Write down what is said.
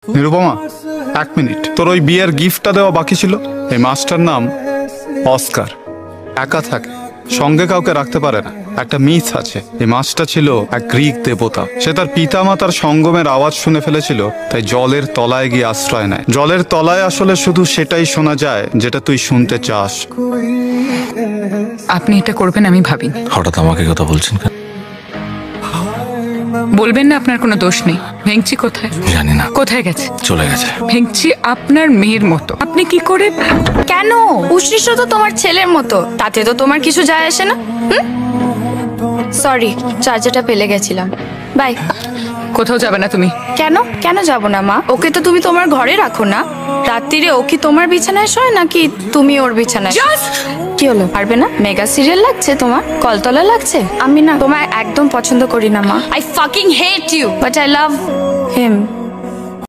নিরুপমা, এক মিনিট। তোর ওই বিয়ের গিফটটা দেওয়া বাকি ছিল। এই মাছটার নাম অস্কার। একা থাকে, সঙ্গে কাউকে রাখতে পারে না। একটা মিথ আছে, এই মাছটা ছিল এক গ্রিক দেবতা। সে তার পিতা মাতার সঙ্গমের আওয়াজ শুনে ফেলেছিল, তাই জলের তলায় গিয়ে আশ্রয় নেয়। জলের তলায় আসলে শুধু সেটাই শোনা যায় যেটা তুই শুনতে চাস। আপনি এটা করবেন আমি ভাবিনি। হঠাৎ আমাকে কথা বলছেন কেন? বলবেন না আপনার কোনো দোষ নেই। ভেংচি কোথায়? জানি না, কোথায় গেছে? চলে গেছে। ভেংচি আপনার মেয়ের মতো, আপনি কি করে? কেন? উষ্ণিষ্ট তো তোমার ছেলের মতো, তাতে তো তোমার কিছু যায় আসে না। সরি, চার্জারটা ফেলে গেছিলাম। বাই। কোথাও যাবে না তুমি? কেন কেন যাব না মা? ওকে তো তুমি তোমার ঘরে রাখো না। রাত্রিরে ও কি তোমার বিছানায় শোয় নাকি তুমি ওর বিছানায়? কি হলো, পারবে না? মেগা সিরিয়াল লাগছে তোমার? কলতলা লাগছে? আমি না তোমায় একদম পছন্দ করি না মা। I fucking hate you but I love him.